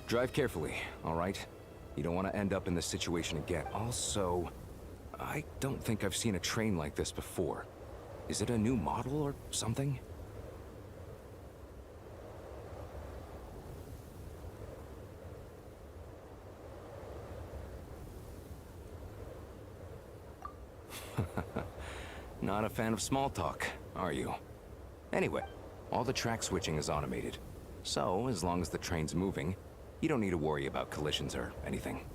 Drive carefully, all right? You don't want to end up in this situation again. Also, I don't think I've seen a train like this before. Is it a new model or something? Not a fan of small talk, are you? Anyway, all the track switching is automated. So, as long as the train's moving, you don't need to worry about collisions or anything.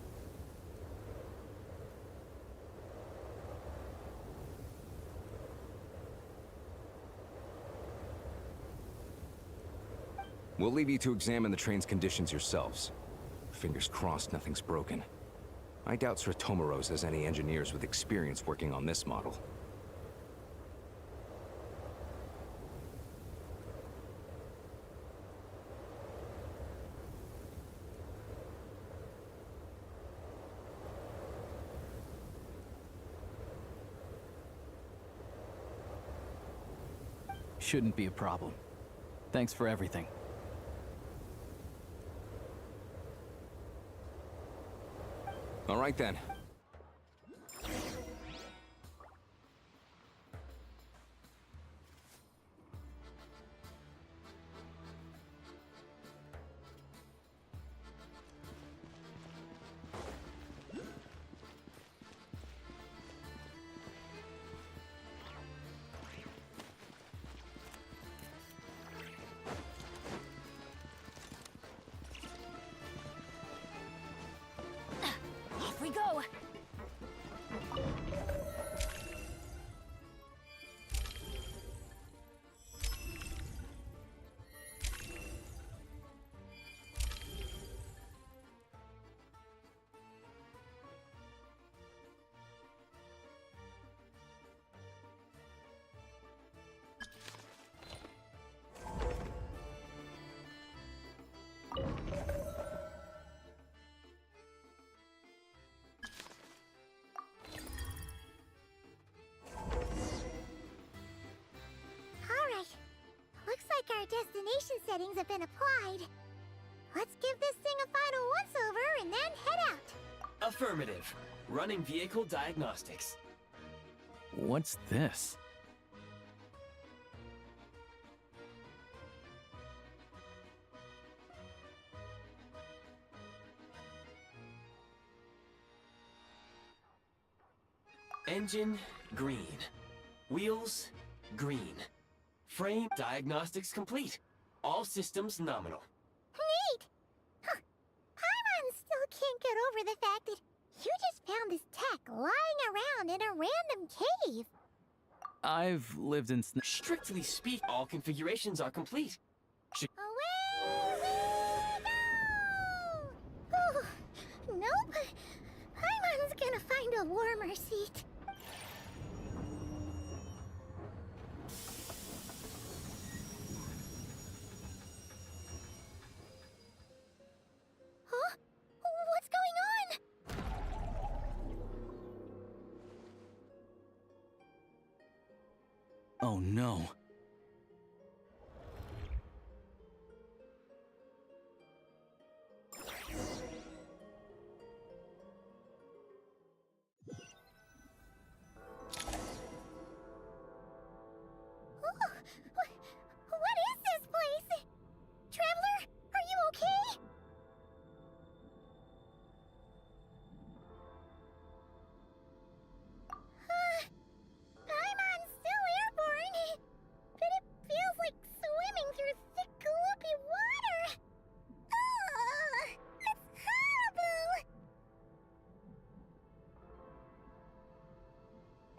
We'll leave you to examine the train's conditions yourselves. Fingers crossed nothing's broken. I doubt Sir Tomoros has any engineers with experience working on this model. Shouldn't be a problem. Thanks for everything. All right then. Off we go! Looks like our destination settings have been applied. Let's give this thing a final once-over and then head out. Affirmative. Running vehicle diagnostics. What's this? Engine, green. Wheels, green. Frame diagnostics complete. All systems nominal. Neat! Huh. Paimon still can't get over the fact that you just found this tech lying around in a random cave. I've lived in Strictly speaking, all configurations are complete. Away we go! Ooh, nope. Paimon's gonna find a warmer seat. Huh? What's going on? Oh no. What is this place? Traveler, are you okay? Paimon's still airborne, but it feels like swimming through thick, gloopy water. Ugh, it's horrible.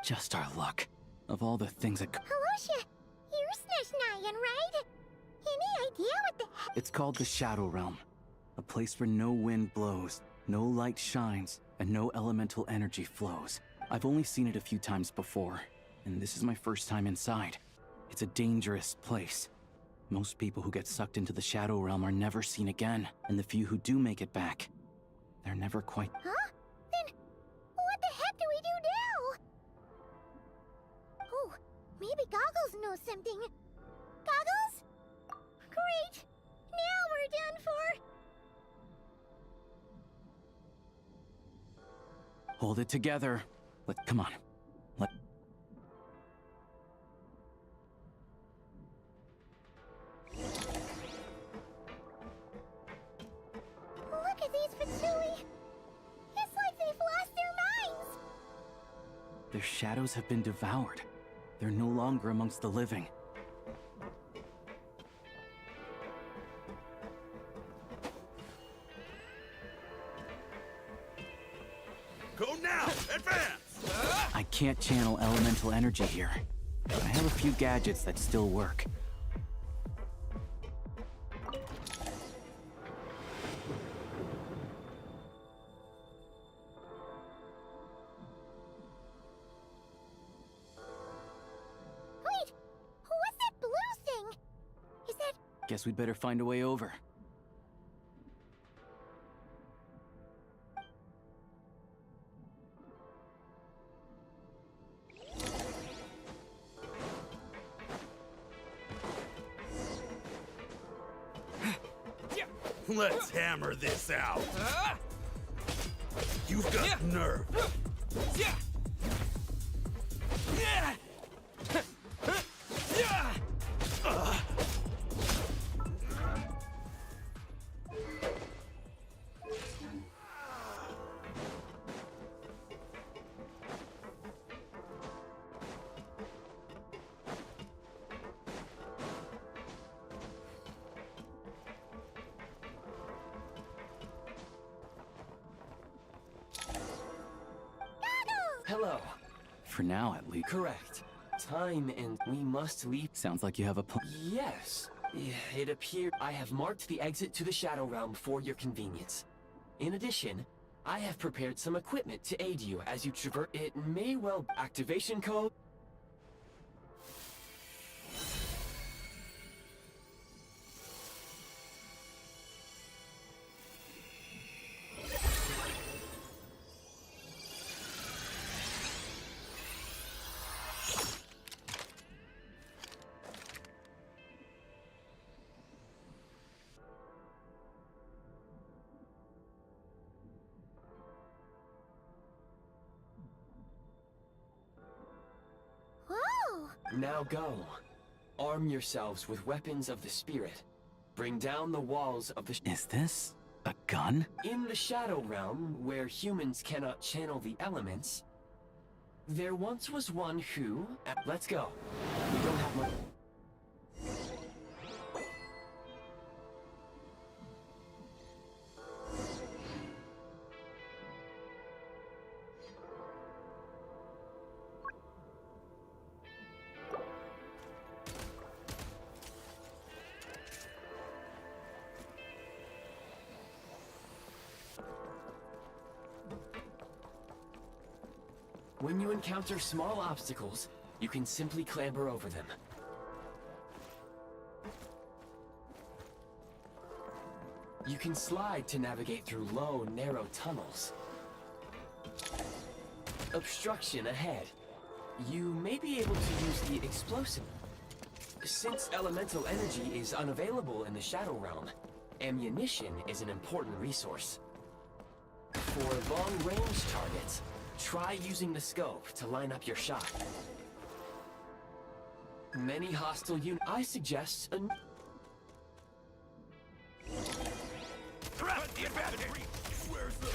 Just our luck. Of all the things that Halosha, you're Snezhnayan, right? Any idea what the heck? It's called the Shadow Realm. A place where no wind blows, no light shines, and no elemental energy flows. I've only seen it a few times before, and this is my first time inside. It's a dangerous place. Most people who get sucked into the Shadow Realm are never seen again, and the few who do make it back, they're never quite... Huh? Then what the heck do we do now? Oh, maybe Goggles knows something. Goggles? Great! Now we're done for! Hold it together. Come on. Look at these Patui. It's like they've lost their minds. Their shadows have been devoured. They're no longer amongst the living. Go now! Advance! I can't channel elemental energy here. I have a few gadgets that still work. Wait, what's that blue thing? Is that... Guess we'd better find a way over. Let's hammer this out. You've got nerve. Hello. For now, at least. Correct. Time and we must leave. Sounds like you have a plan. Yes. It appears I have marked the exit to the Shadow Realm for your convenience. In addition, I have prepared some equipment to aid you as you traverse. It may well activation code. Whoa! Now go. Arm yourselves with weapons of the spirit. Bring down the walls of the... Is this a gun? In the Shadow Realm, where humans cannot channel the elements, there once was one who... Let's go. We don't have much... When you encounter small obstacles, you can simply clamber over them. You can slide to navigate through low, narrow tunnels. Obstruction ahead. You may be able to use the explosive. Since elemental energy is unavailable in the Shadow Realm, ammunition is an important resource. For long-range targets, try using the scope to line up your shot. Many hostile units. I suggest a... Threat the advantage! Where's the...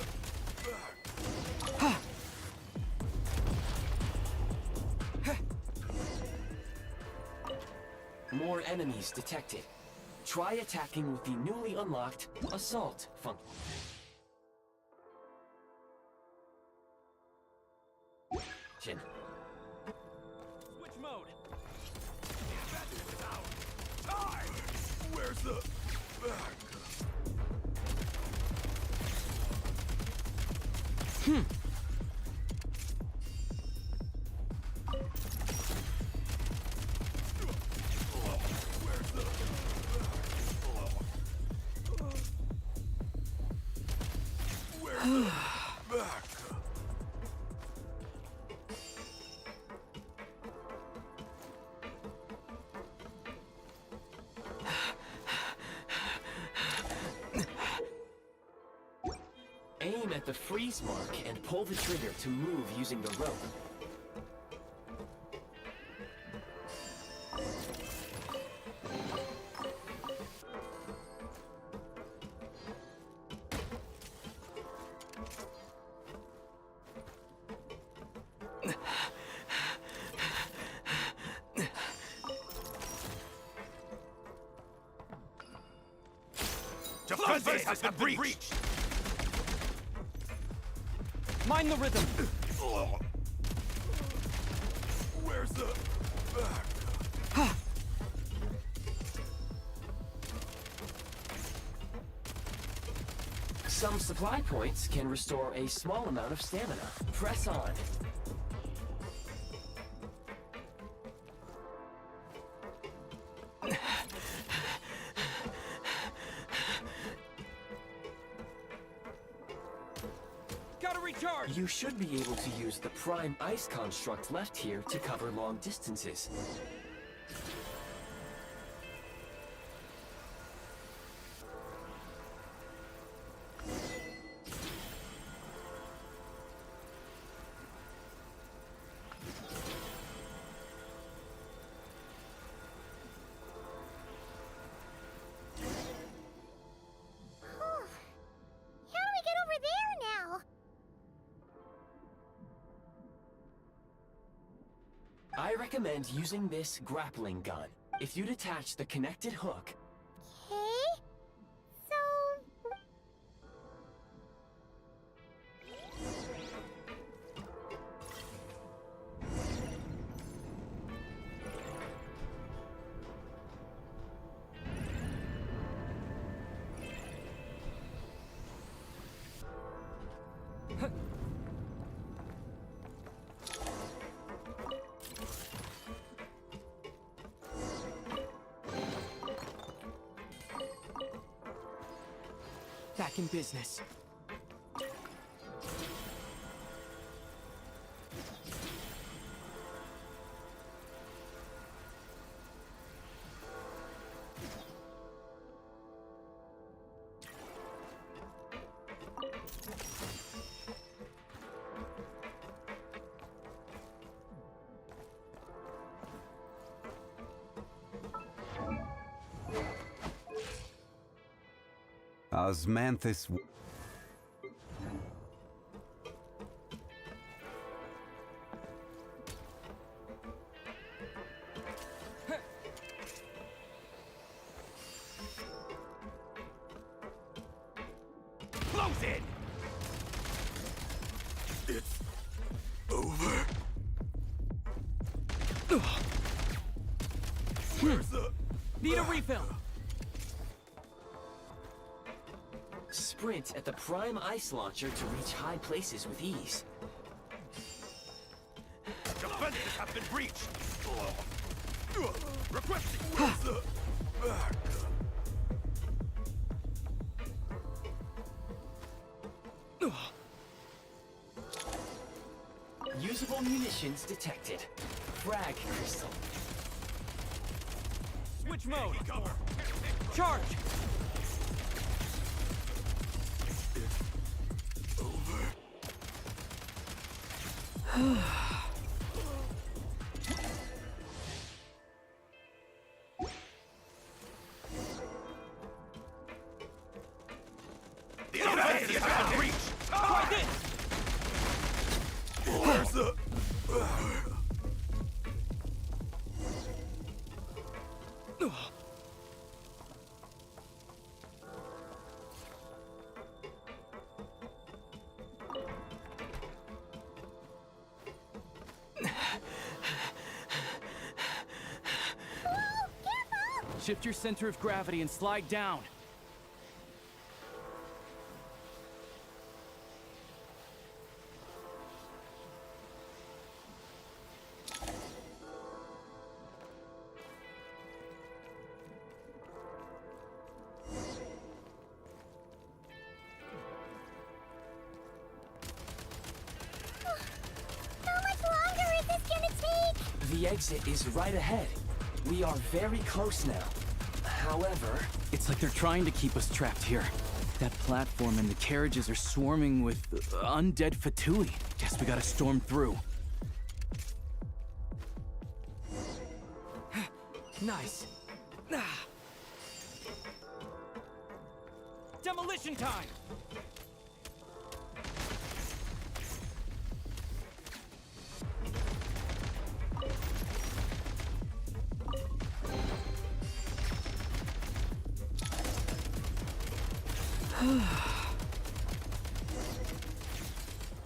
More enemies detected. Try attacking with the newly unlocked assault function. Switch mode! The advantage is ours! Time! Where's the... Aim aim at the freeze mark and pull the trigger to move using the rope. Defense has been breached! Mind the rhythm! Where's the... Some supply points can restore a small amount of stamina. Press on. Gotta recharge! You should be able to use the prime ice construct left here to cover long distances. How do we get over there now? I recommend using this grappling gun. If you detach the connected hook, Okay. So... Back in business. Osmanthus. Close it! It's over. Where's the... Need a refill! sprint at the prime ice launcher to reach high places with ease. Defenses have been breached! Requesting where's the... Usable munitions detected. Frag crystal. Switch mode! Cover! Charge! The defenses have been breached! Try this! Where's the... Shift your center of gravity and slide down. How much longer is this gonna take? The exit is right ahead. We are very close now. However, It's like they're trying to keep us trapped here. That platform and the carriages are swarming with undead Fatui. Guess we gotta storm through. Nice. Demolition time!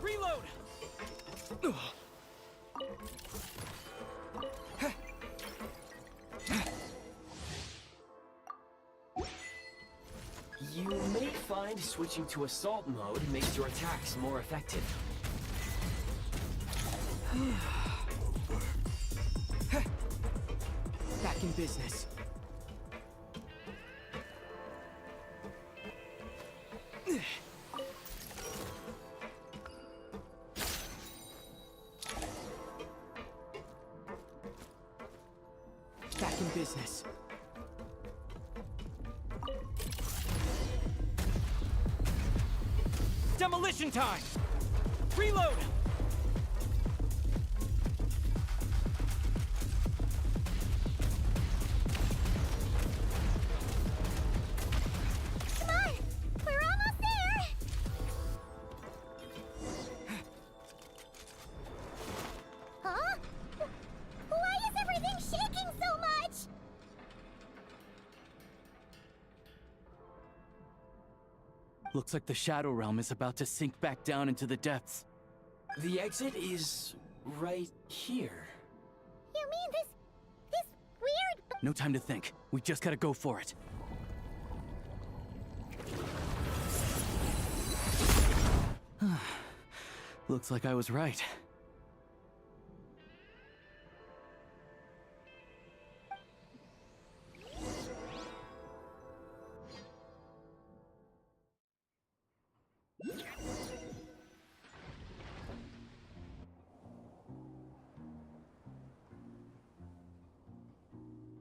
Reload! You may find switching to assault mode makes your attacks more effective. Back in business. Back in business. Demolition time! Reload! Come on! We're almost there! Huh? Why is everything shaking so much? Looks like the Shadow Realm is about to sink back down into the depths. The exit is right here. You mean this weird... No time to think. We just gotta go for it. Looks like I was right.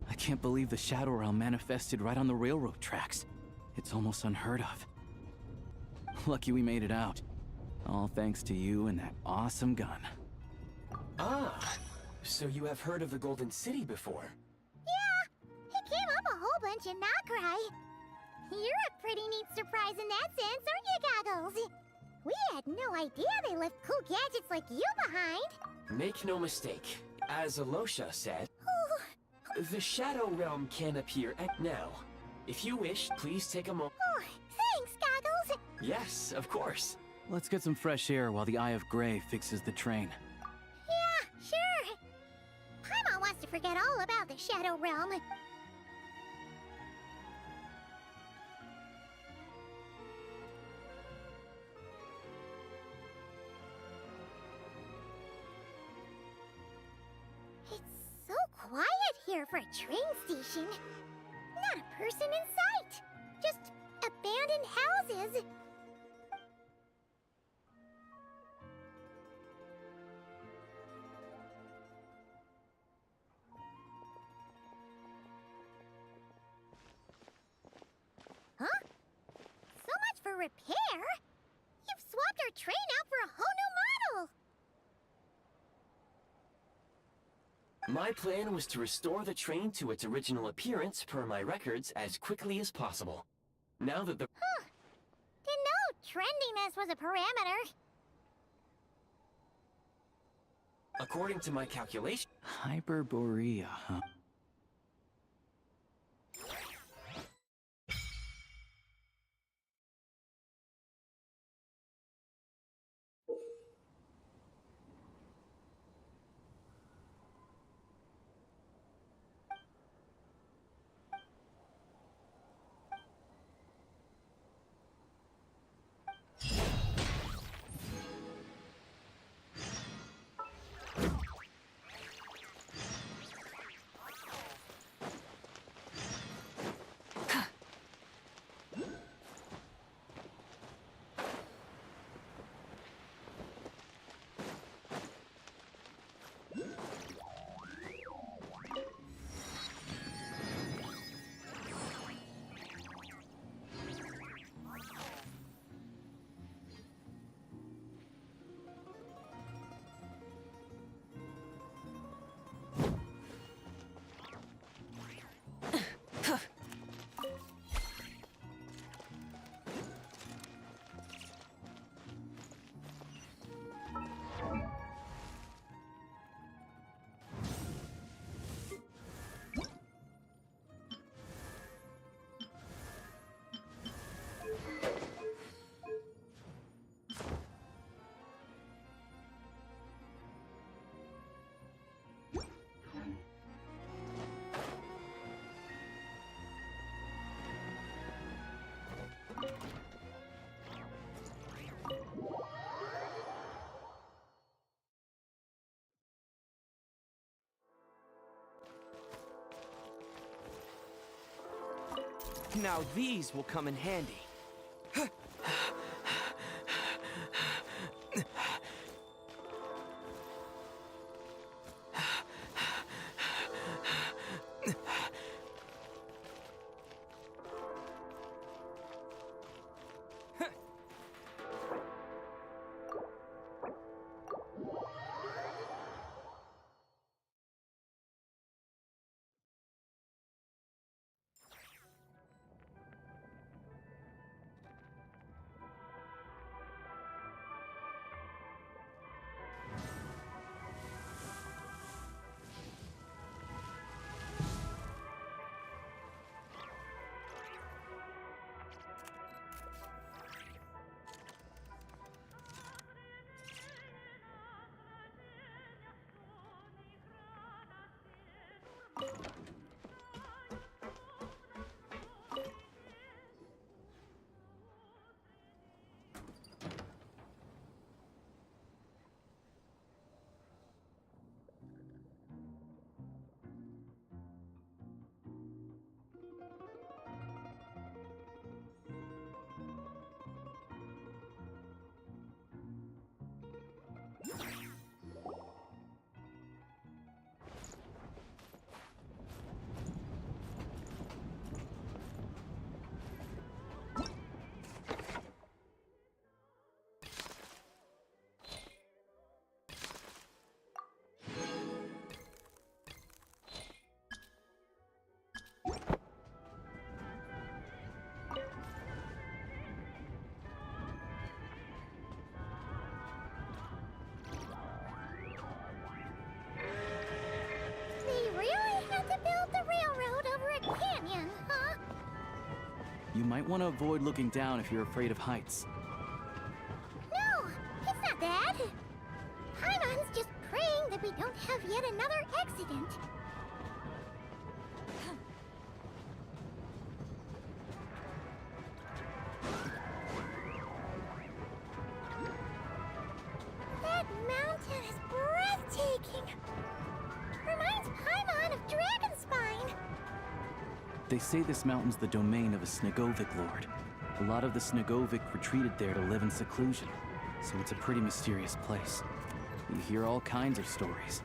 I can't believe the Shadow Realm manifested right on the railroad tracks. It's almost unheard of. Lucky we made it out. All thanks to you and that awesome gun. Ah, so you have heard of the Golden City before? Yeah, it came up a whole bunch in Nokrai. You're a pretty neat surprise in that sense, aren't you, Goggles? We had no idea they left cool gadgets like you behind. Make no mistake, as Alosha said, the Shadow Realm can appear at now. If you wish, please take a moment. Oh, thanks, Goggles. Yes, of course. Let's get some fresh air while the Eye of Grey fixes the train. Yeah, sure. Paimon wants to forget all about the Shadow Realm. It's so quiet here for a train station. Not a person in sight. Just abandoned houses. Huh? So much for repair? You've swapped our train out for a whole new model! My plan was to restore the train to its original appearance per my records as quickly as possible. Now that the... Huh. Didn't know trendiness was a parameter. According to my calculation... Hyperborea, huh? Now these will come in handy. They really had to build the railroad over a canyon, huh? You might want to avoid looking down if you're afraid of heights. No, it's not that. Paimon's just praying that we don't have yet another accident. That mountain is breathtaking. Reminds Paimon of Dragonspine. They say this mountain's the domain of a Snegovic lord. A lot of the Snegovic retreated there to live in seclusion, so it's a pretty mysterious place. You hear all kinds of stories.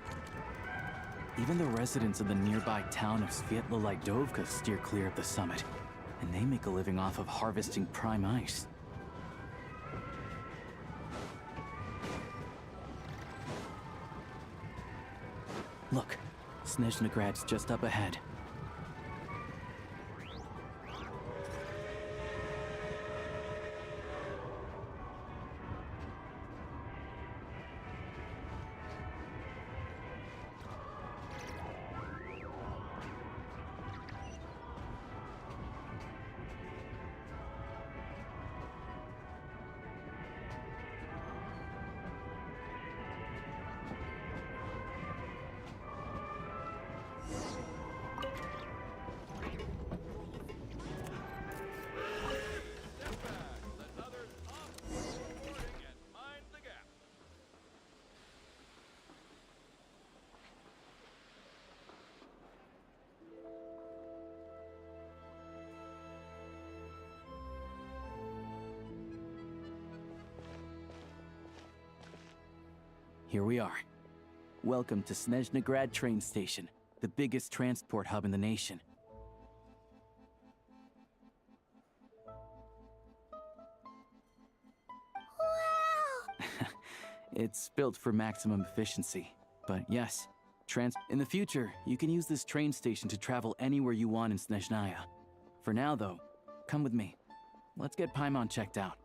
Even the residents of the nearby town of Svietlo-Lidovka steer clear of the summit, and they make a living off of harvesting prime ice. Look, Snezhnagrad's just up ahead. Step back. Let others off the boarding and mind the gap. Here we are. Welcome to Snezhnegrad train station, the biggest transport hub in the nation. Wow! It's built for maximum efficiency, but yes, in the future, you can use this train station to travel anywhere you want in Snezhnaya. For now, though, come with me. Let's get Paimon checked out.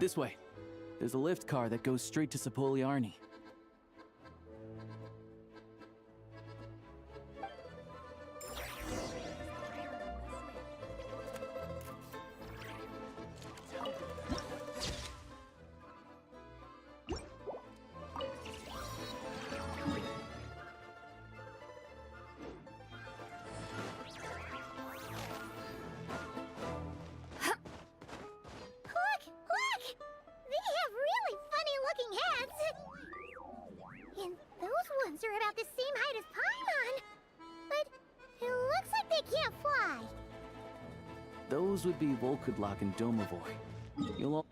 This way. There's a lift car that goes straight to Sapoliarny. Those would be Volkudlak and Domovoy. You'll all...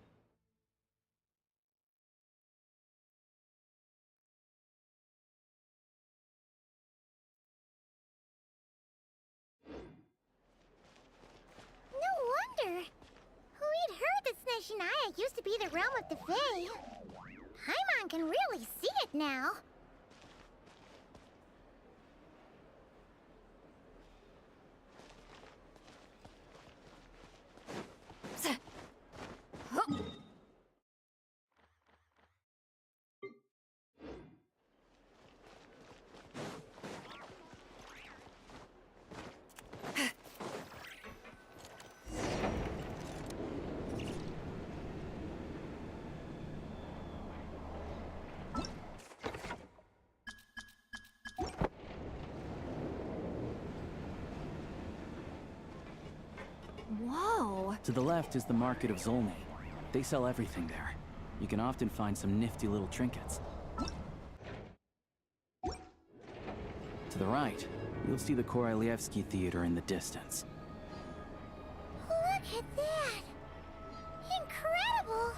No wonder! We'd heard that Snezhnaya used to be the realm of the Fae. Paimon can really see it now. Whoa! To the left is the Market of Zolny. They sell everything there. You can often find some nifty little trinkets. To the right, you'll see the Korolyevsky Theater in the distance. Look at that! Incredible!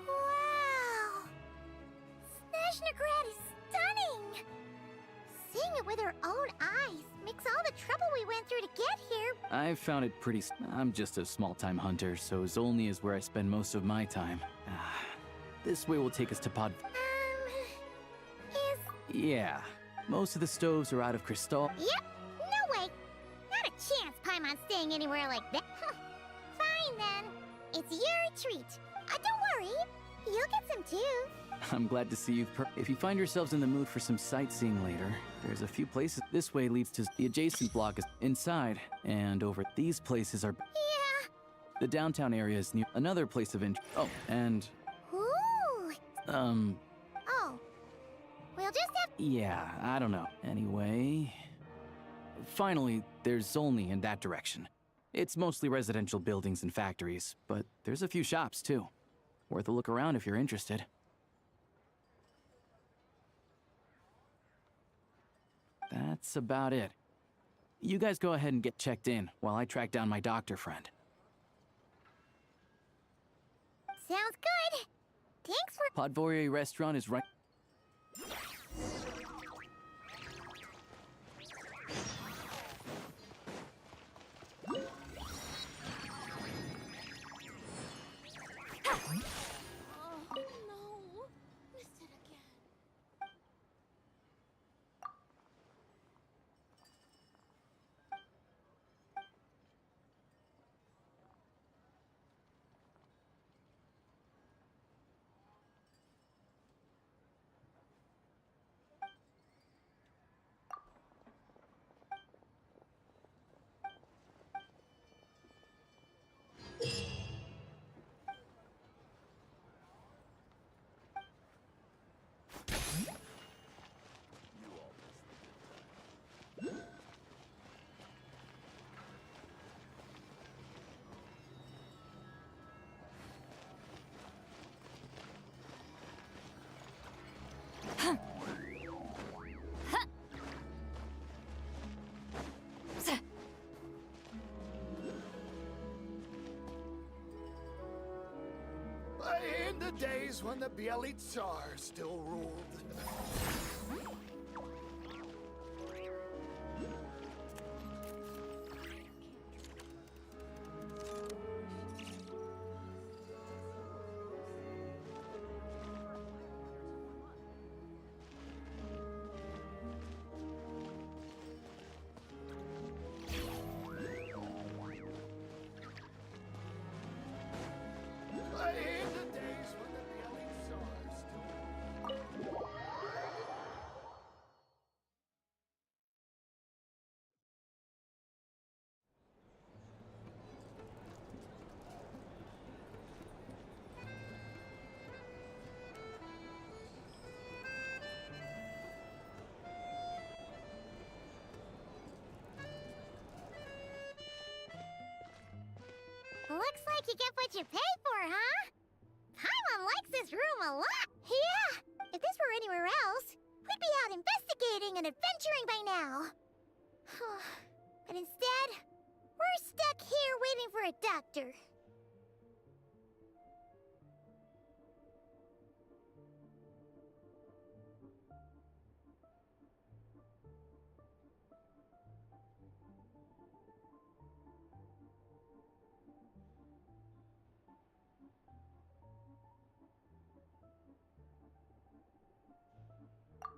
Wow! Snezhnagrad is stunning! Seeing it with our own eyes makes all the trouble we went through to get here. I've found it pretty... I'm just a small-time hunter, so Zolny is where I spend most of my time. This way will take us to Pod... Yeah. Most of the stoves are out of crystal. Yep, no way! Not a chance Paimon's staying anywhere like that. Fine then. It's your treat. Don't worry, you'll get some too. I'm glad to see you. If you find yourselves in the mood for some sightseeing later, there's a few places. This way leads to the adjacent block is inside, and over. These places are... Yeah. The downtown area is near another place of interest. Oh, and... Ooh. Um... Oh. We'll just have... Yeah, I don't know. Anyway... Finally, there's Zolny in that direction. It's mostly residential buildings and factories, but there's a few shops, too. Worth a look around if you're interested. That's about it. You guys go ahead and get checked in while I track down my doctor friend. Sounds good. Thanks for... Podvorye restaurant is right... Oh, no. Missed it again. In the days when the Bielly Tsar still ruled. Looks like you get what you pay for, huh? Paimon likes this room a lot. Yeah, if this were anywhere else, we'd be out investigating and adventuring by now. But instead, we're stuck here waiting for a doctor.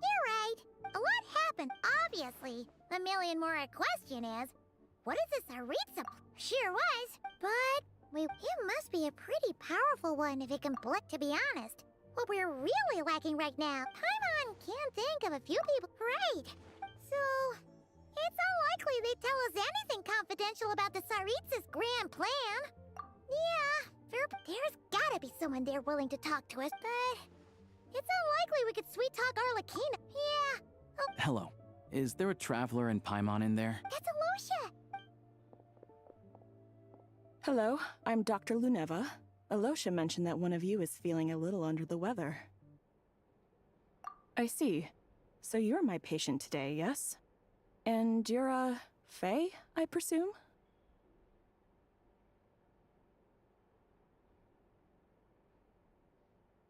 You're right. A lot happened, obviously. The million more question is, what is this Aritza? Sure was, but it must be a pretty powerful one if it can blink, to be honest. What we're really lacking right now, Paimon can't think of a few people. Right. So, it's unlikely they'd tell us anything confidential about the Tsaritsa's grand plan. Yeah, there's gotta be someone there willing to talk to us, but it's unlikely we could sweet talk Arlecchino. Yeah. Oh, Hello. Is there a traveler in Paimon in there? that's Alosha. Hello, I'm Dr. Luneva. Alosha mentioned that one of you is feeling a little under the weather. I see. So you're my patient today, yes? And you're a Fae, I presume?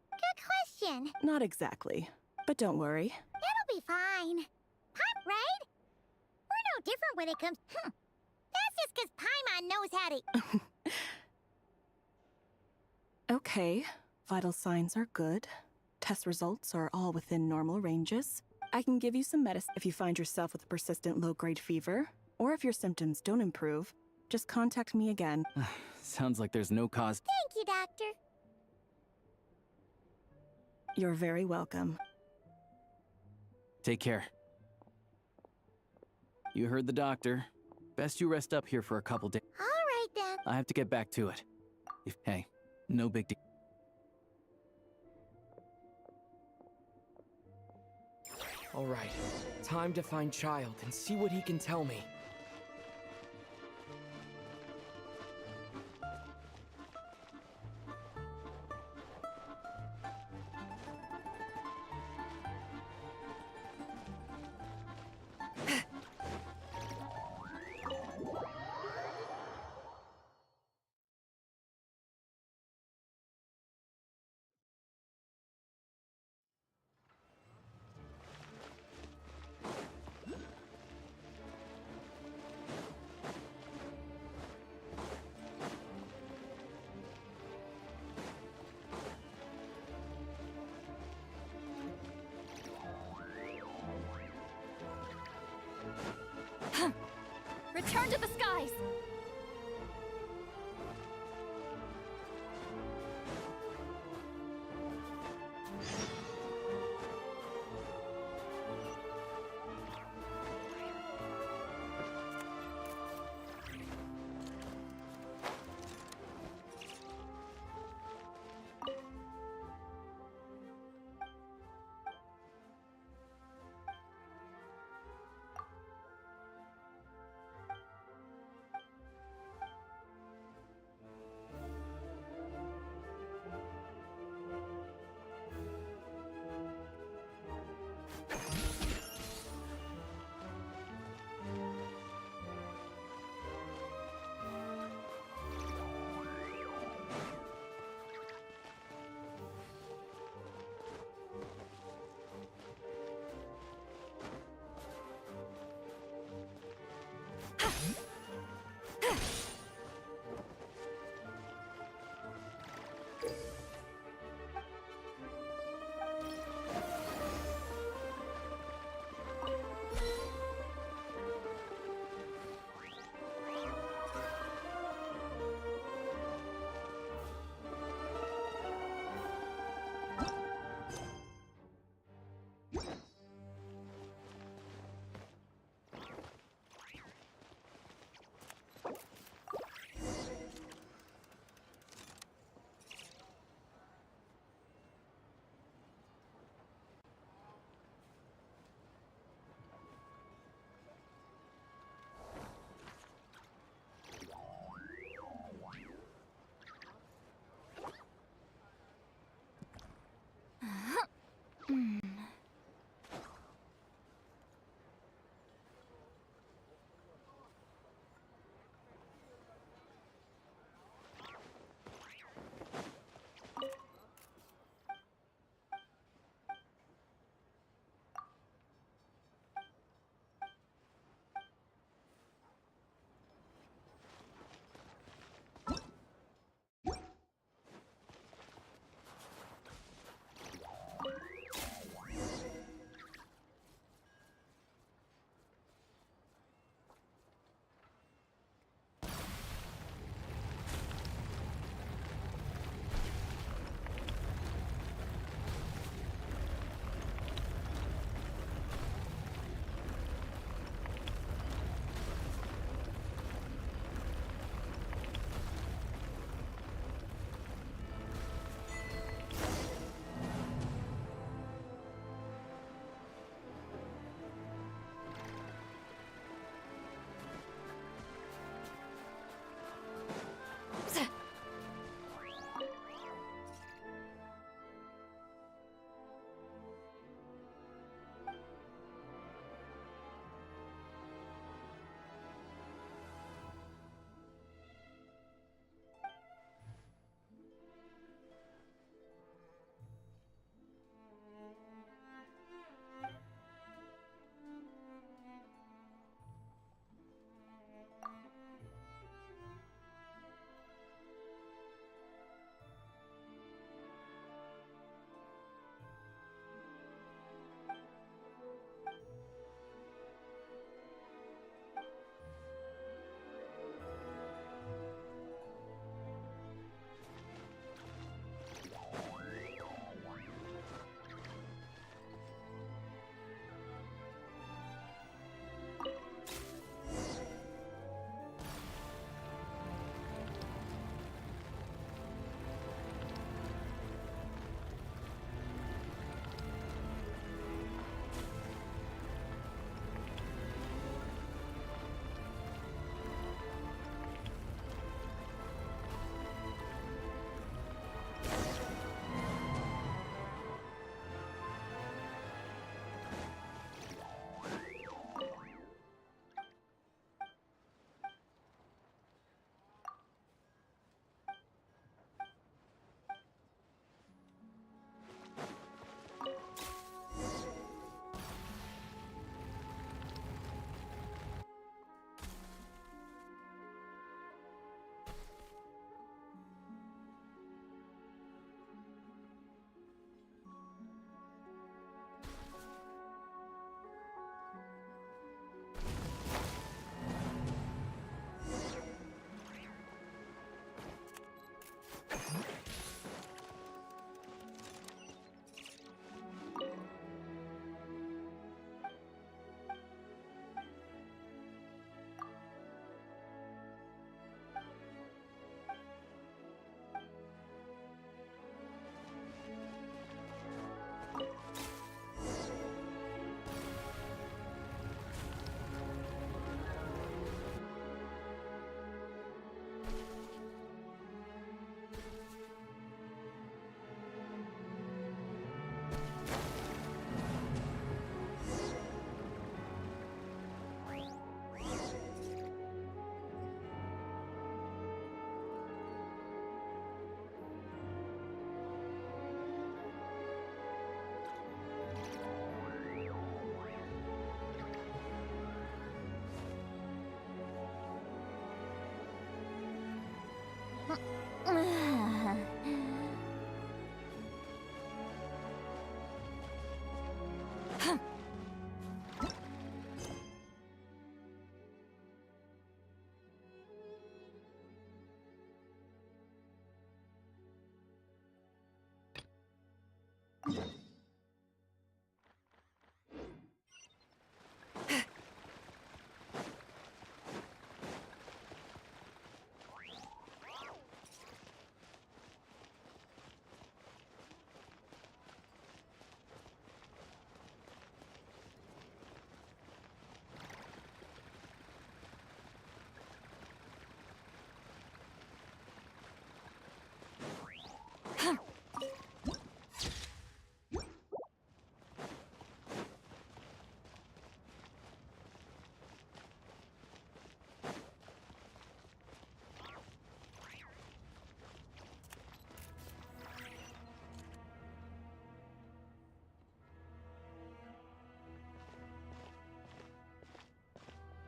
Good question. Not exactly. But don't worry. It'll be fine. Right? We're no different when it comes. That's just because Paimon knows how to. Okay, vital signs are good. Test results are all within normal ranges. I can give you some medicine if you find yourself with a persistent low-grade fever, or if your symptoms don't improve, just contact me again. Sounds like there's no cause. Thank you, Doctor. You're very welcome. Take care. You heard the doctor. Best you rest up here for a couple days. All right, then. I have to get back to it. Hey, no big deal. All right, time to find Child and see what he can tell me. Return to the skies!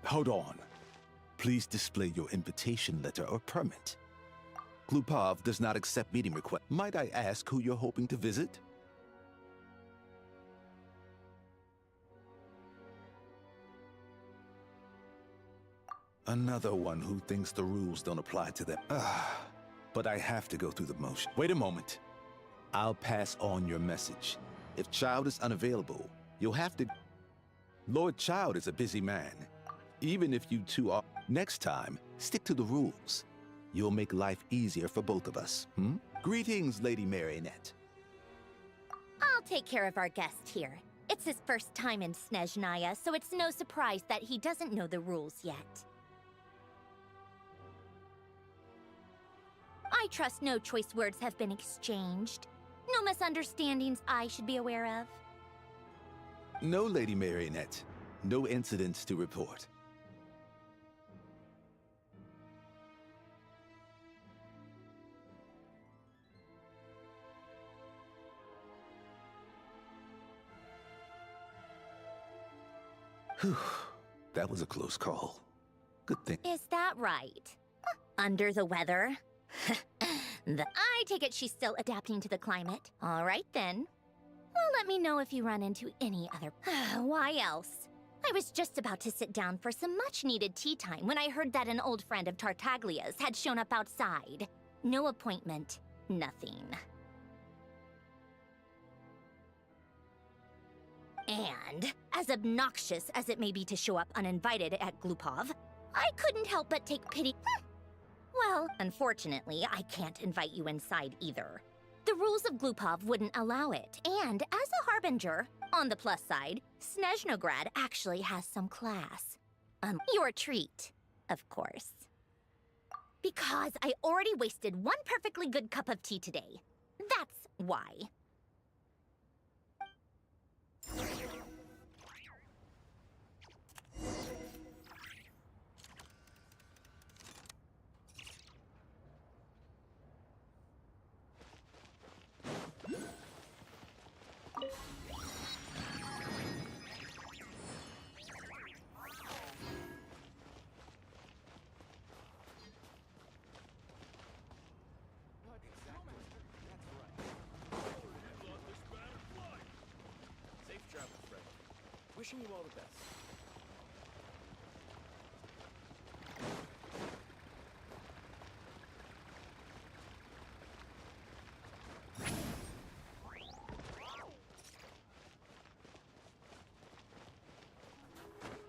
Hold on. Please display your invitation letter or permit. Glupov does not accept meeting requests. Might I ask who you're hoping to visit? Another one who thinks the rules don't apply to them. But I have to go through the motion. Wait a moment. I'll pass on your message. If Child is unavailable, you'll have to... Lord Child is a busy man. Even if you two are... Next time, stick to the rules. You'll make life easier for both of us, Greetings, Lady Marionette. I'll take care of our guest here. It's his first time in Snezhnaya, so it's no surprise that he doesn't know the rules yet. I trust no choice words have been exchanged. No misunderstandings I should be aware of. No, Lady Marionette. No incidents to report. Whew. That was a close call. Good thing. Is that right? Under the weather? I take it she's still adapting to the climate. All right, then. Well, let me know if you run into any other... Why else? I was just about to sit down for some much-needed tea time when I heard that an old friend of Tartaglia's had shown up outside. No appointment, nothing. And, as obnoxious as it may be to show up uninvited at Glupov, I couldn't help but take pity. Well, unfortunately, I can't invite you inside either. The rules of Glupov wouldn't allow it, and as a harbinger, on the plus side, Snezhnograd actually has some class. Your treat, of course. Because I already wasted one perfectly good cup of tea today. That's why. Wishing you all the best.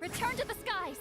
Return to the skies!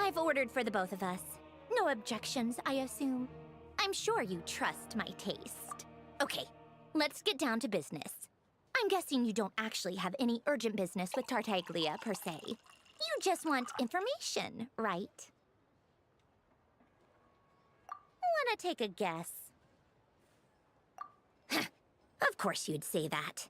I've ordered for the both of us. No objections, I assume. I'm sure you trust my taste. Okay, let's get down to business. I'm guessing you don't actually have any urgent business with Tartaglia, per se. You just want information, right? Wanna take a guess? Of course you'd say that.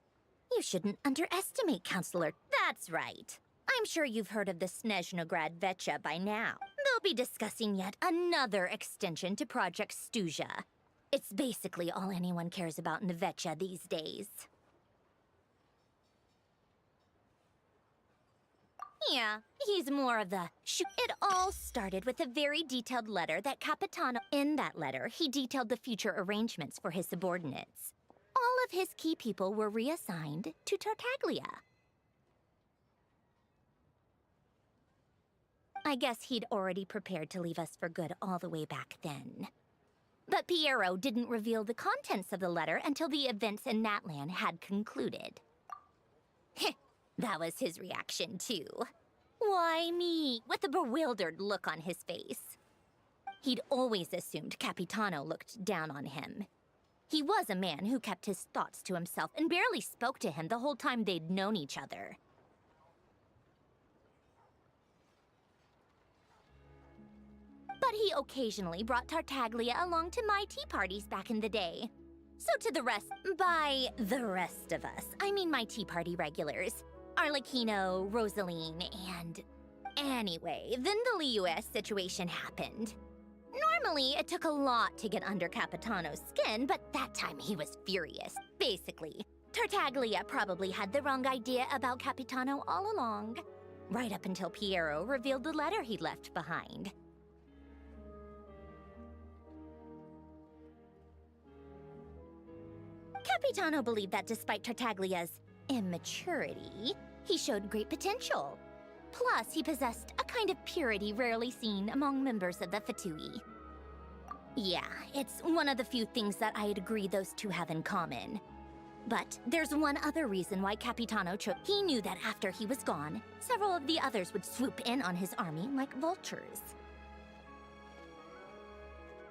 You shouldn't underestimate, Counselor. That's right. I'm sure you've heard of the Snezhnograd Vecha by now. They'll be discussing yet another extension to Project Stuja. It's basically all anyone cares about in the Vecha these days. Yeah, he's more of the It all started with a very detailed letter that Capitano... In that letter, he detailed the future arrangements for his subordinates. All of his key people were reassigned to Tartaglia. I guess he'd already prepared to leave us for good all the way back then. But Piero didn't reveal the contents of the letter until the events in Natlan had concluded. That was his reaction, too. Why me? With a bewildered look on his face. He'd always assumed Capitano looked down on him. He was a man who kept his thoughts to himself and barely spoke to him the whole time they'd known each other. But he occasionally brought Tartaglia along to my tea parties back in the day. So to the rest... By the rest of us, I mean my tea party regulars. Arlecchino, Rosaline, and... Anyway, then the Liu-S situation happened. Normally, it took a lot to get under Capitano's skin, but that time he was furious. Basically, Tartaglia probably had the wrong idea about Capitano all along. Right up until Piero revealed the letter he'd left behind. Capitano believed that despite Tartaglia's immaturity, he showed great potential. Plus, he possessed a kind of purity rarely seen among members of the Fatui. Yeah, it's one of the few things that I'd agree those two have in common. But there's one other reason why Capitano chose. He knew that after he was gone, several of the others would swoop in on his army like vultures.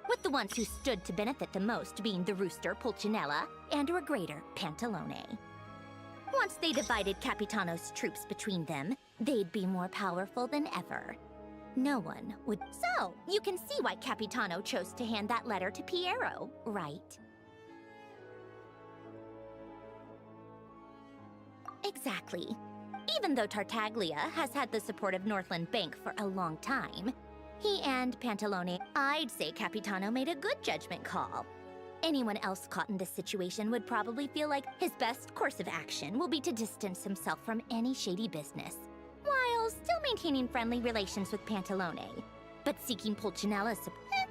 With the ones who stood to benefit the most being the rooster Pulcinella and Regrator Pantalone. Once they divided Capitano's troops between them, they'd be more powerful than ever. No one would... So, you can see why Capitano chose to hand that letter to Piero, right? Exactly. Even though Tartaglia has had the support of Northland Bank for a long time, he and Pantalone, I'd say Capitano made a good judgment call. Anyone else caught in this situation would probably feel like his best course of action will be to distance himself from any shady business, while still maintaining friendly relations with Pantalone, but seeking Pulcinella's support.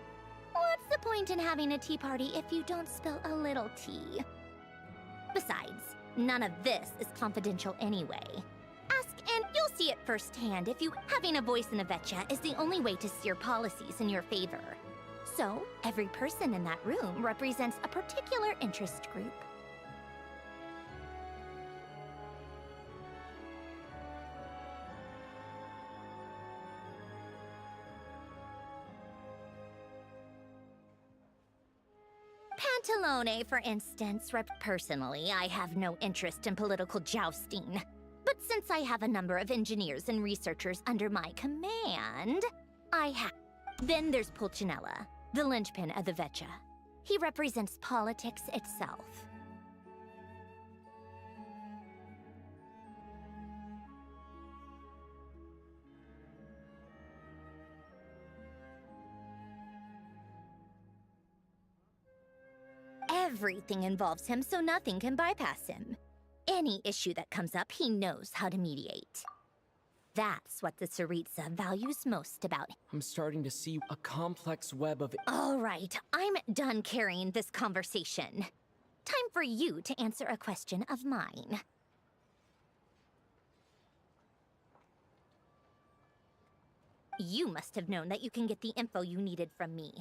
What's the point in having a tea party if you don't spill a little tea? Besides, none of this is confidential anyway. Ask and you'll see it firsthand if you... Having a voice in a Vecha is the only way to steer policies in your favor. So, every person in that room represents a particular interest group. Pantalone, for instance, personally, I have no interest in political jousting. But since I have a number of engineers and researchers under my command, I have... Then there's Pulcinella, the linchpin of the Vecha. He represents politics itself. Everything involves him, so nothing can bypass him. Any issue that comes up, he knows how to mediate. That's what the Tsaritsa values most about him. I'm starting to see a complex web of... All right, I'm done carrying this conversation. Time for you to answer a question of mine. You must have known that you can get the info you needed from me.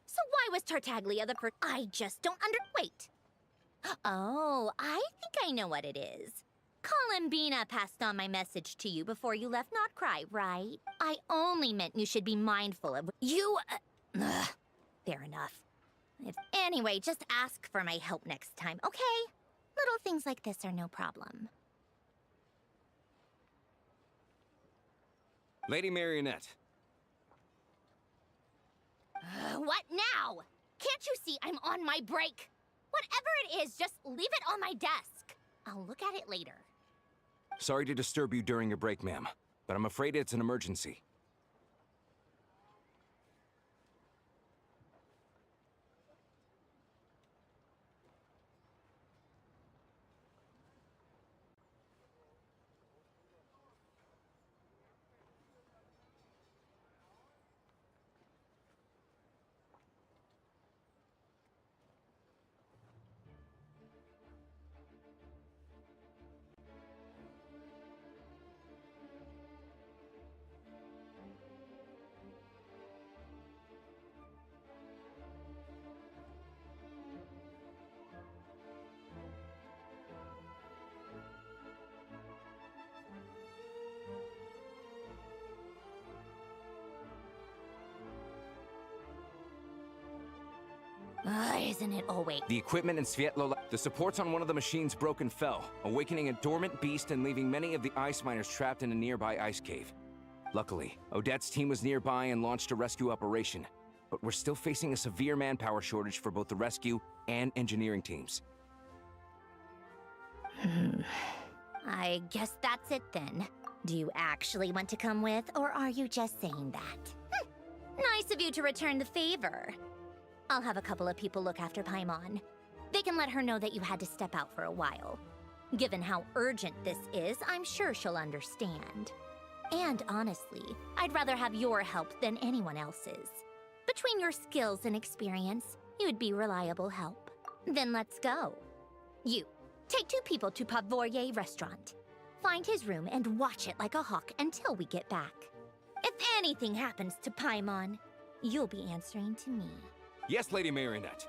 So why was Tartaglia the I just don't Wait. Oh, I think I know what it is. Columbina passed on my message to you before you left Not Cry, right? I only meant you should be mindful of you. Fair enough. Anyway, just ask for my help next time, okay? Little things like this are no problem. Lady Marionette. What now? Can't you see I'm on my break? Whatever it is, just leave it on my desk. I'll look at it later. Sorry to disturb you during your break, ma'am, but I'm afraid it's an emergency. Isn't it always? The equipment in Svietlola... The supports on one of the machines broke and fell, awakening a dormant beast and leaving many of the ice miners trapped in a nearby ice cave. Luckily, Odette's team was nearby and launched a rescue operation, but we're still facing a severe manpower shortage for both the rescue and engineering teams. I guess that's it then. Do you actually want to come with, or are you just saying that? Nice of you to return the favor. I'll have a couple of people look after Paimon. They can let her know that you had to step out for a while. Given how urgent this is, I'm sure she'll understand. And honestly, I'd rather have your help than anyone else's. Between your skills and experience, you'd be reliable help. Then let's go. You, take 2 people to Pavoyer restaurant. Find his room and watch it like a hawk until we get back. If anything happens to Paimon, you'll be answering to me. Yes, Lady Marionette.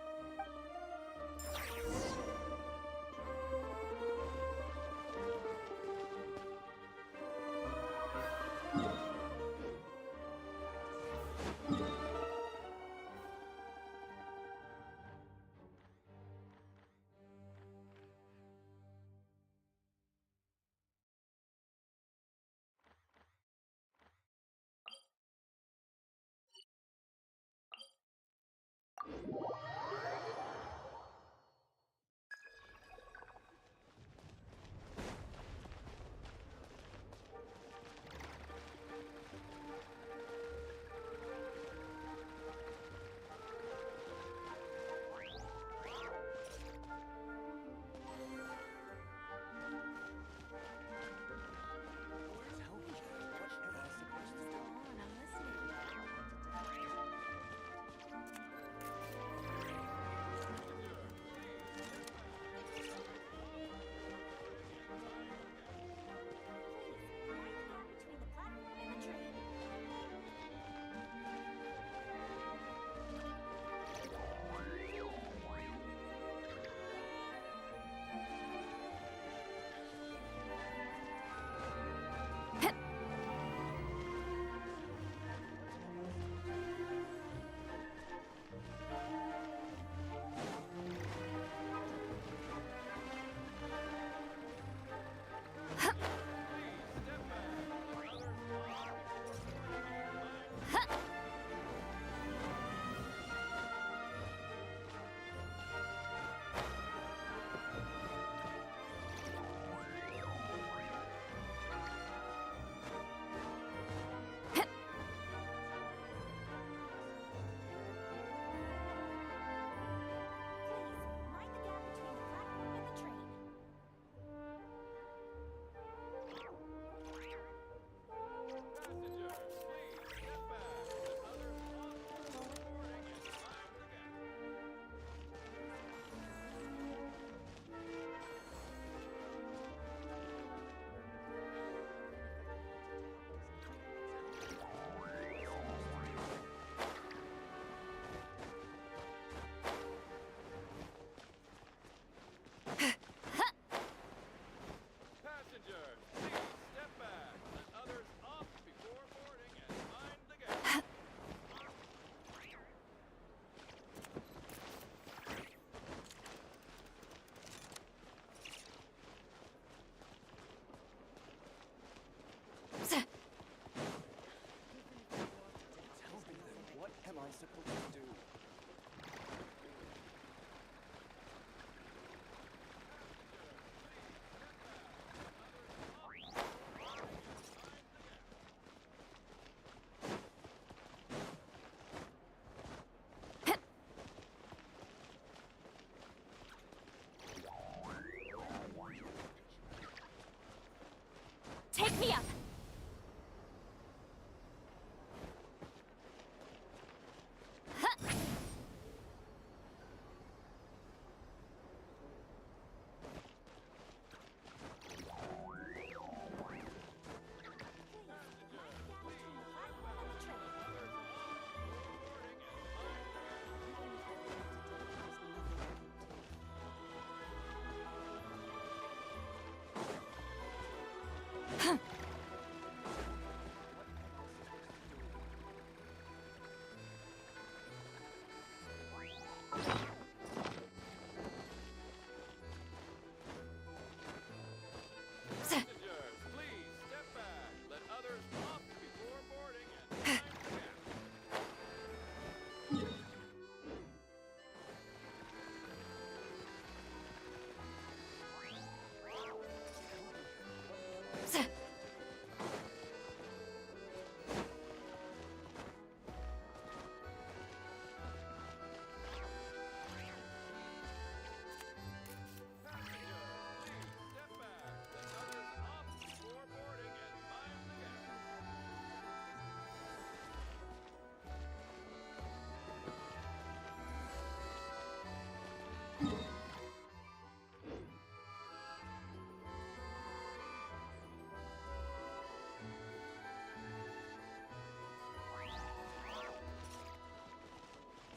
supposed to do? Take me up!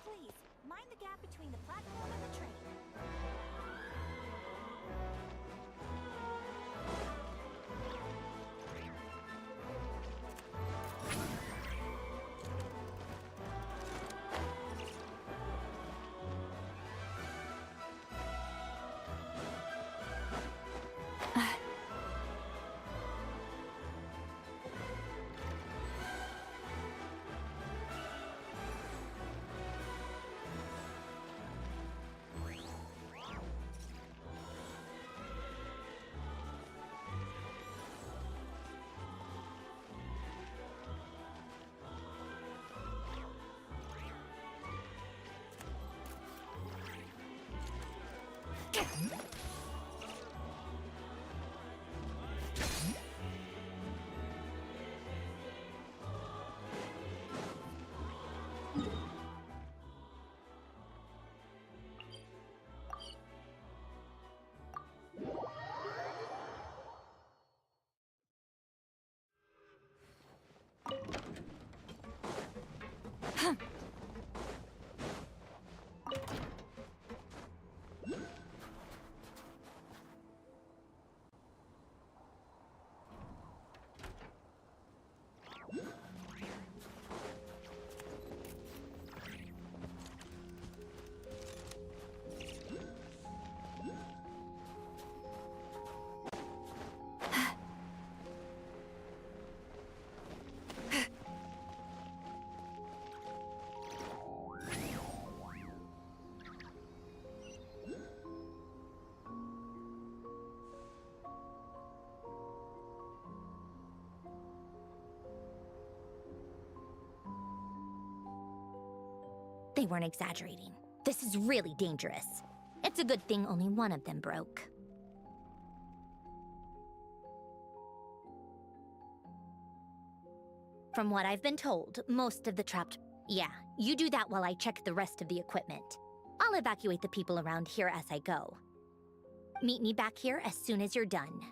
Please, mind the gap between the platform and the train. They weren't exaggerating. This is really dangerous. It's a good thing only one of them broke. From what I've been told, most of the trapped... Yeah, you do that while I check the rest of the equipment. I'll evacuate the people around here as I go. Meet me back here as soon as you're done.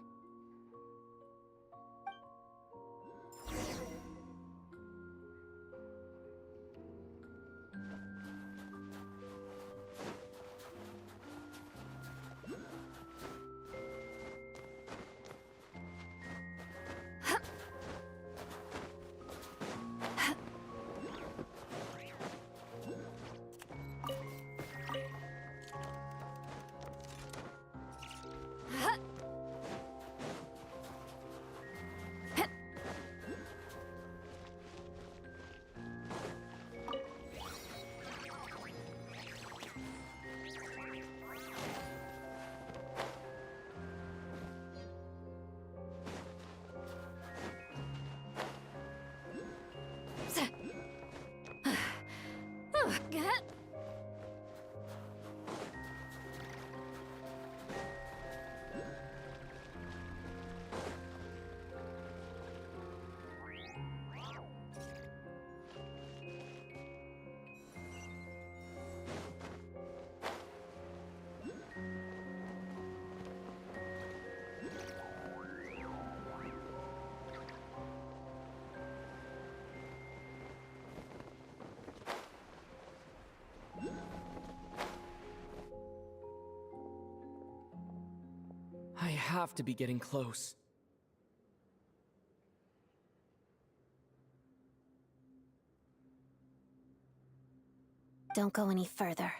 have to be getting close. Don't go any further.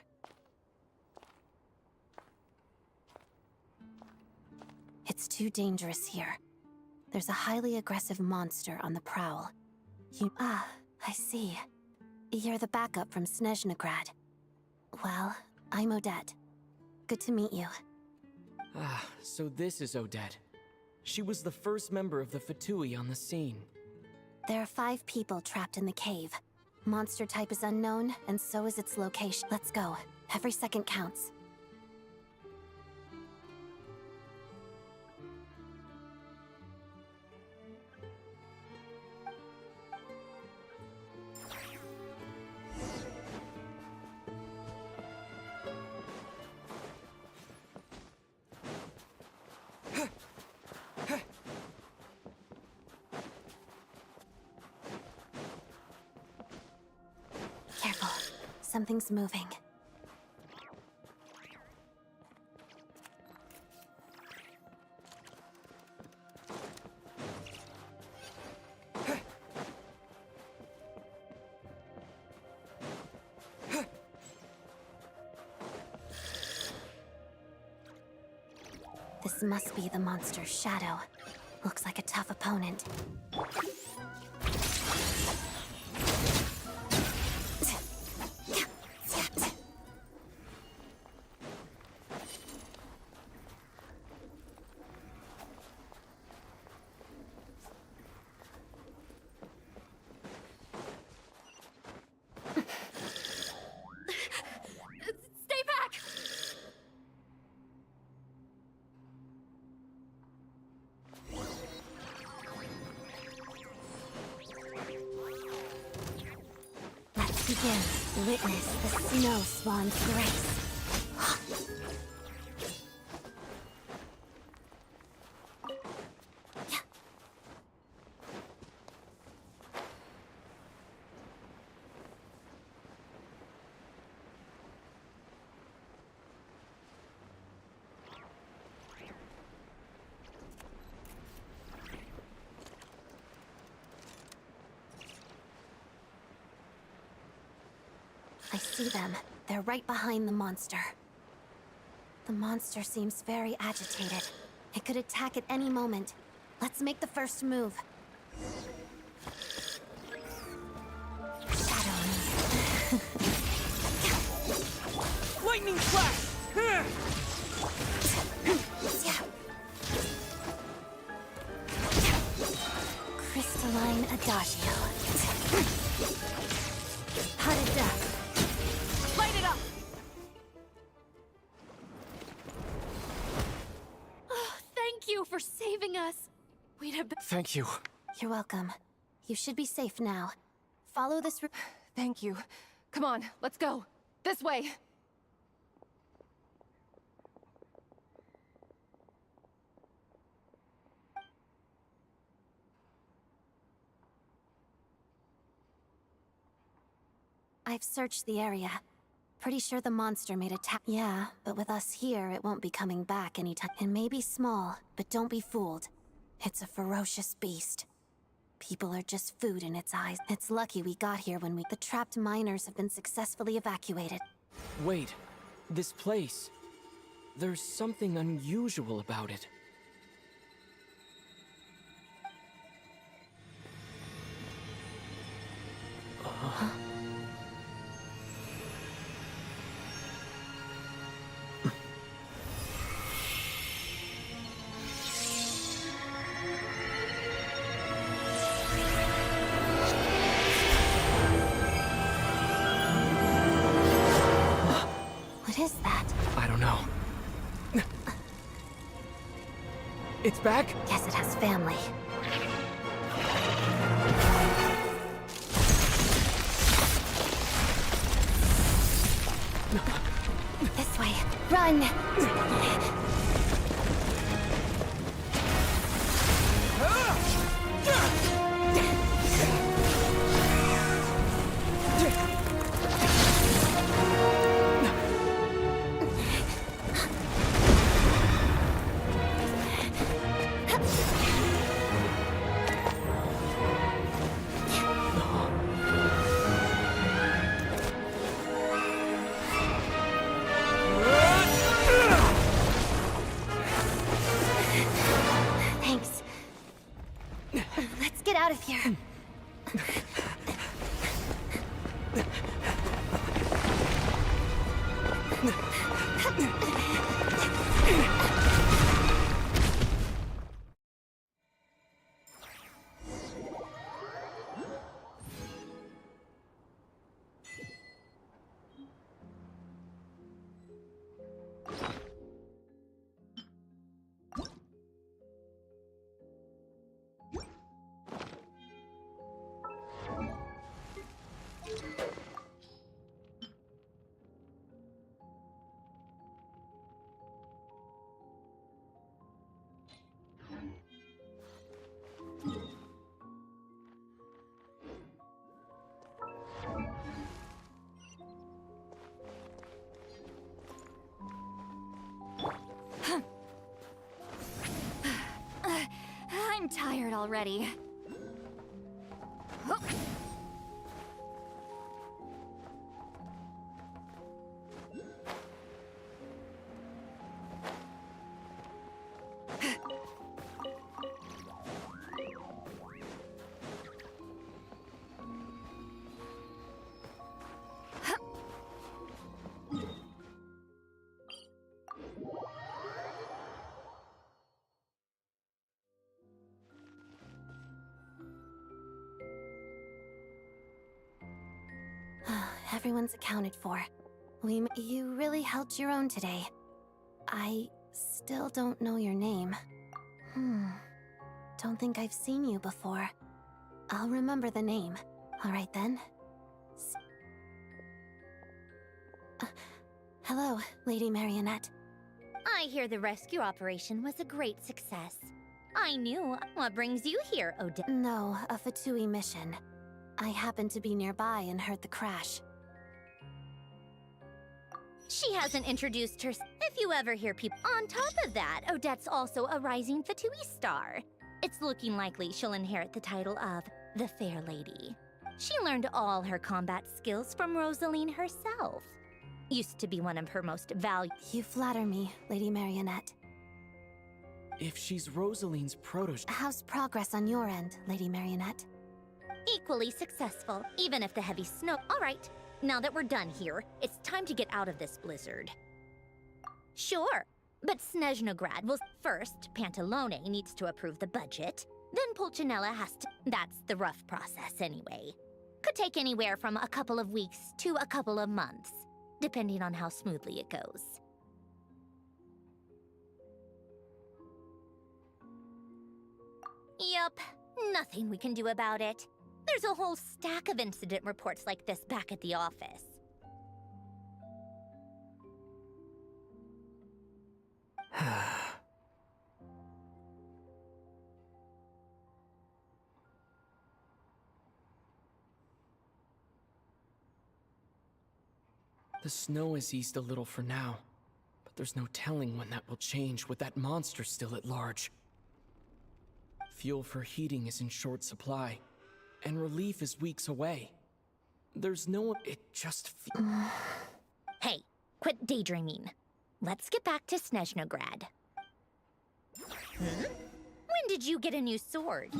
It's too dangerous here. There's a highly aggressive monster on the prowl. I see. You're the backup from Snezhnagrad. Well, I'm Odette. Good to meet you. Ah, so this is Odette. She was the first member of the Fatui on the scene. There are 5 people trapped in the cave. Monster type is unknown, and so is its location. Let's go. Every second counts. Careful. Something's moving. This must be the monster's shadow. Looks like a tough opponent. Stay back! Let's begin. Witness the snow swan's grace. I see them. They're right behind the monster. The monster seems very agitated. It could attack at any moment. Let's make the first move. Shadow me. Lightning flash! Crystalline adagio. Potted death. Light it up! Oh, thank you for saving us. We'd have been— Thank you. You're welcome. You should be safe now. Follow this Thank you. Come on, let's go. This way. I've searched the area. Pretty sure the monster made a Yeah, but with us here, it won't be coming back anytime. It may be small, but don't be fooled. It's a ferocious beast. People are just food in its eyes. It's lucky we got here when the trapped miners have been successfully evacuated. Wait, this place. There's something unusual about it. What is that? I don't know. It's back? Guess it has family. This way. Run! I'm tired already. Everyone's accounted for. You really held your own today. I still don't know your name. Don't think I've seen you before. I'll remember the name. All right then. Hello, Lady Marionette. I hear the rescue operation was a great success. I knew. What brings you here, Odette? No, a Fatui mission. I happened to be nearby and heard the crash. She hasn't introduced her. If you ever hear people. On top of that, Odette's also a rising Fatui star. It's looking likely she'll inherit the title of the Fair Lady. She learned all her combat skills from Rosaline herself. Used to be one of her most valued. You flatter me, Lady Marionette. If she's Rosaline's protege... How's progress on your end, Lady Marionette? Equally successful, even if the heavy snow. All right, now that we're done here, it's time to get out of this blizzard. Sure, but Snezhnograd will... First, Pantalone needs to approve the budget. Then Pulcinella has to... That's the rough process anyway. Could take anywhere from a couple of weeks to a couple of months, depending on how smoothly it goes. Yup, nothing we can do about it. There's a whole stack of incident reports like this back at the office. The snow has eased a little for now, but there's no telling when that will change with that monster still at large. Fuel for heating is in short supply, and relief is weeks away. There's no... It just... Hey, quit daydreaming. Let's get back to Snezhnograd. When did you get a new sword?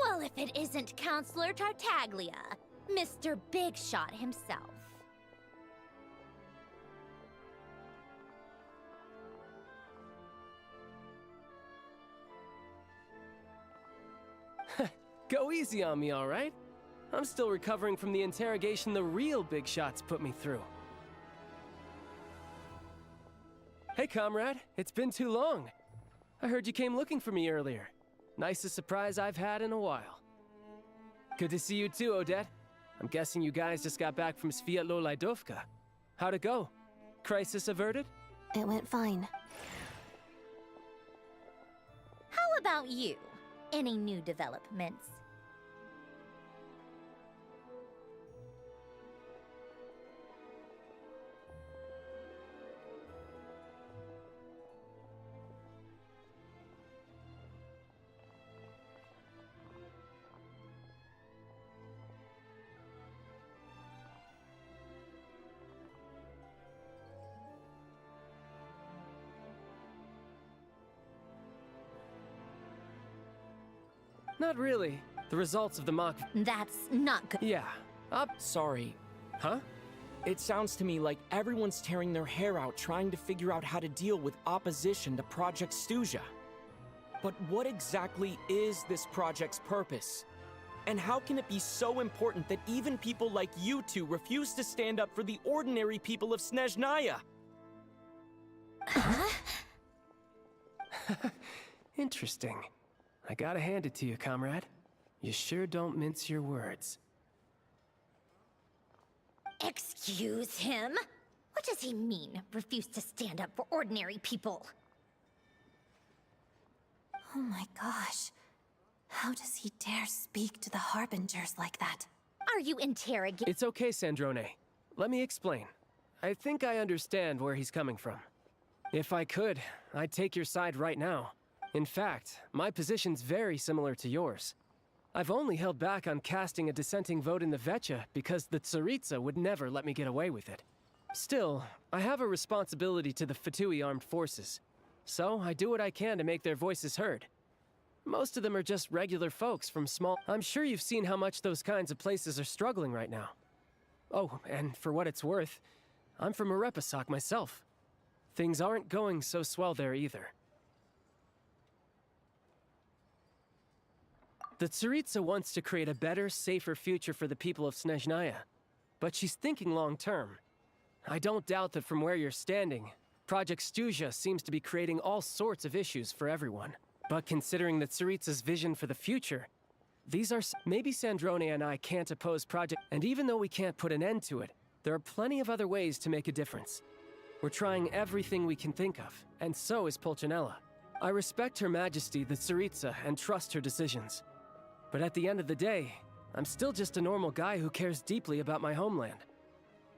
Well, if it isn't Counselor Tartaglia, Mr. Big Shot himself. Go easy on me, all right? I'm still recovering from the interrogation the real Big Shots put me through. Hey, comrade. It's been too long. I heard you came looking for me earlier. Nicest surprise I've had in a while. Good to see you too, Odette. I'm guessing you guys just got back from Sviatlo Lajdovka. How'd it go? Crisis averted? It went fine. How about you? Any new developments? Not really. The results of the mock... That's not good. Yeah. Sorry. Huh? It sounds to me like everyone's tearing their hair out trying to figure out how to deal with opposition to Project Stuja. But what exactly is this project's purpose? And how can it be so important that even people like you two refuse to stand up for the ordinary people of Snezhnaya? Huh? Interesting. I gotta hand it to you, comrade. You sure don't mince your words. Excuse him? What does he mean, refuse to stand up for ordinary people? Oh my gosh. How does he dare speak to the Harbingers like that? Are you interrogating? It's okay, Sandrone. Let me explain. I think I understand where he's coming from. If I could, I'd take your side right now. In fact, my position's very similar to yours. I've only held back on casting a dissenting vote in the Vecha because the Tsaritsa would never let me get away with it. Still, I have a responsibility to the Fatui armed forces, so I do what I can to make their voices heard. Most of them are just regular folks from small... I'm sure you've seen how much those kinds of places are struggling right now. Oh, and for what it's worth, I'm from Arepasak myself. Things aren't going so swell there either. The Tsaritsa wants to create a better, safer future for the people of Snezhnaya, but she's thinking long-term. I don't doubt that from where you're standing, Project Stuja seems to be creating all sorts of issues for everyone. But considering the Tsaritsa's vision for the future, these are... Maybe Sandrone and I can't oppose Project... And even though we can't put an end to it, there are plenty of other ways to make a difference. We're trying everything we can think of, and so is Pulcinella. I respect Her Majesty, the Tsaritsa, and trust her decisions. But at the end of the day, I'm still just a normal guy who cares deeply about my homeland.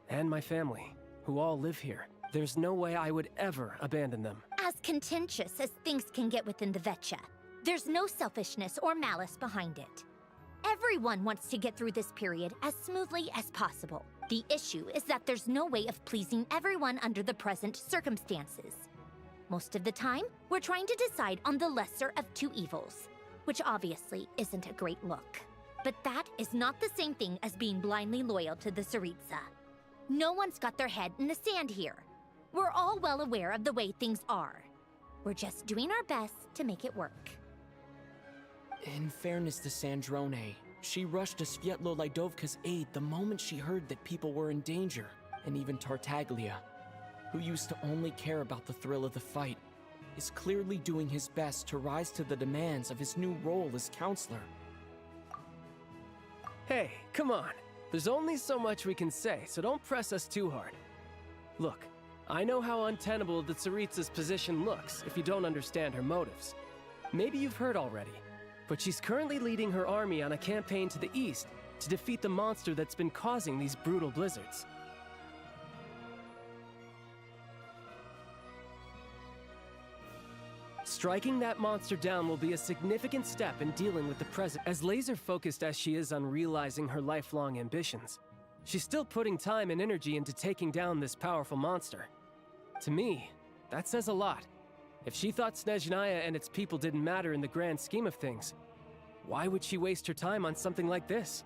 And my family, who all live here. There's no way I would ever abandon them. As contentious as things can get within the Vecha, there's no selfishness or malice behind it. Everyone wants to get through this period as smoothly as possible. The issue is that there's no way of pleasing everyone under the present circumstances. Most of the time, we're trying to decide on the lesser of two evils, which obviously isn't a great look. But that is not the same thing as being blindly loyal to the Tsaritsa. No one's got their head in the sand here. We're all well aware of the way things are. We're just doing our best to make it work. In fairness to Sandrone, she rushed to Svietlo Lidovka's aid the moment she heard that people were in danger, and even Tartaglia, who used to only care about the thrill of the fight, is clearly doing his best to rise to the demands of his new role as counselor. Hey, come on. There's only so much we can say, so don't press us too hard. Look, I know how untenable the Tsaritsa's position looks if you don't understand her motives. Maybe you've heard already, but she's currently leading her army on a campaign to the east to defeat the monster that's been causing these brutal blizzards. Striking that monster down will be a significant step in dealing with the present. As laser-focused as she is on realizing her lifelong ambitions, she's still putting time and energy into taking down this powerful monster. To me, that says a lot. If she thought Snezhnaya and its people didn't matter in the grand scheme of things, why would she waste her time on something like this?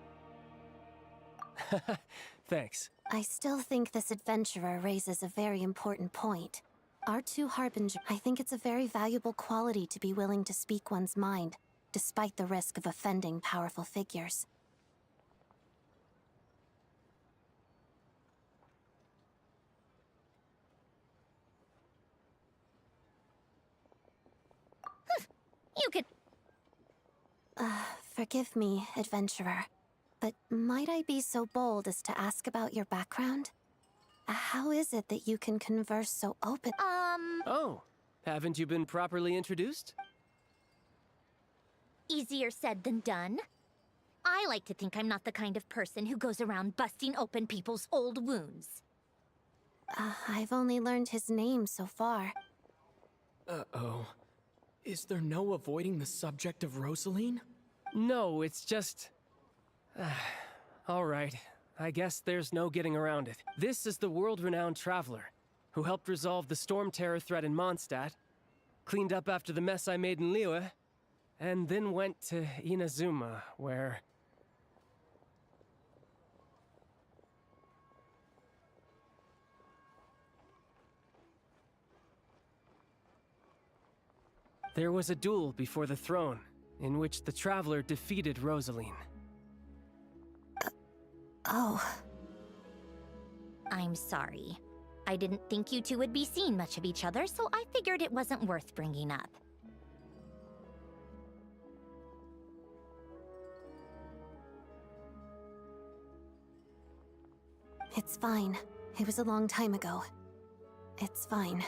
Thanks. I still think this adventurer raises a very important point. Our two Harbingers, I think it's a very valuable quality to be willing to speak one's mind, despite the risk of offending powerful figures. You could... Forgive me, adventurer, but might I be so bold as to ask about your background? How is it that you can converse so open? Oh, haven't you been properly introduced? Easier said than done. I like to think I'm not the kind of person who goes around busting open people's old wounds. I've only learned his name so far. Uh-oh. Is there no avoiding the subject of Rosaline? No, it's just... all right. I guess there's no getting around it. This is the world-renowned traveler, who helped resolve the storm terror threat in Mondstadt, cleaned up after the mess I made in Liyue, and then went to Inazuma, where... There was a duel before the throne, in which the Traveler defeated Rosaline. Oh. I'm sorry. I didn't think you two would be seeing much of each other, so I figured it wasn't worth bringing up. It's fine. It was a long time ago. It's fine.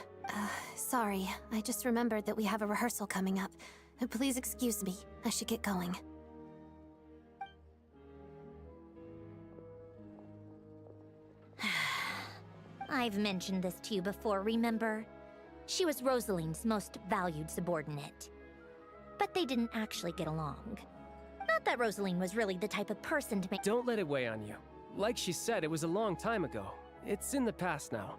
Sorry. I just remembered that we have a rehearsal coming up. Please excuse me. I should get going. I've mentioned this to you before, remember? She was Rosaline's most valued subordinate. But they didn't actually get along. Not that Rosaline was really the type of person to make— Don't let it weigh on you. Like she said, it was a long time ago. It's in the past now.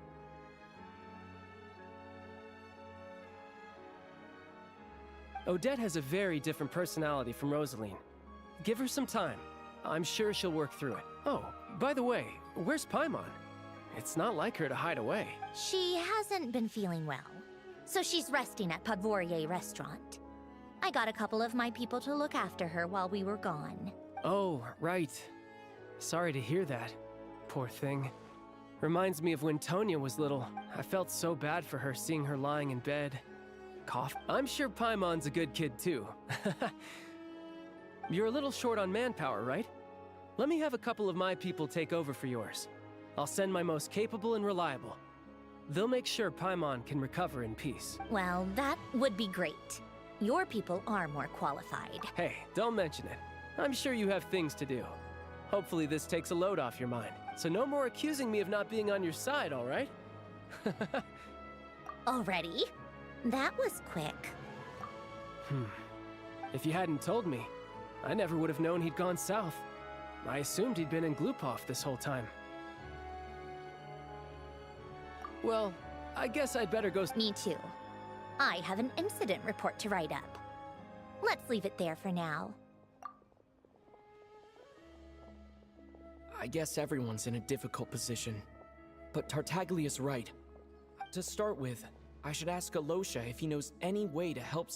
Odette has a very different personality from Rosaline. Give her some time. I'm sure she'll work through it. Oh, by the way, where's Paimon? It's not like her to hide away. She hasn't been feeling well, so she's resting at Podvorier Restaurant. I got a couple of my people to look after her while we were gone. Oh, right. Sorry to hear that. Poor thing. Reminds me of when Tonya was little. I felt so bad for her seeing her lying in bed. Cough. I'm sure Paimon's a good kid too. You're a little short on manpower, right? Let me have a couple of my people take over for yours. I'll send my most capable and reliable. They'll make sure Paimon can recover in peace. Well, that would be great. Your people are more qualified. Hey, don't mention it. I'm sure you have things to do. Hopefully this takes a load off your mind. So no more accusing me of not being on your side, all right? Already? That was quick. If you hadn't told me, I never would have known he'd gone south. I assumed he'd been in Glupov this whole time. Well, I guess I'd better go— Me too. I have an incident report to write up. Let's leave it there for now. I guess everyone's in a difficult position. But Tartaglia's right. To start with, I should ask Alosha if he knows any way to help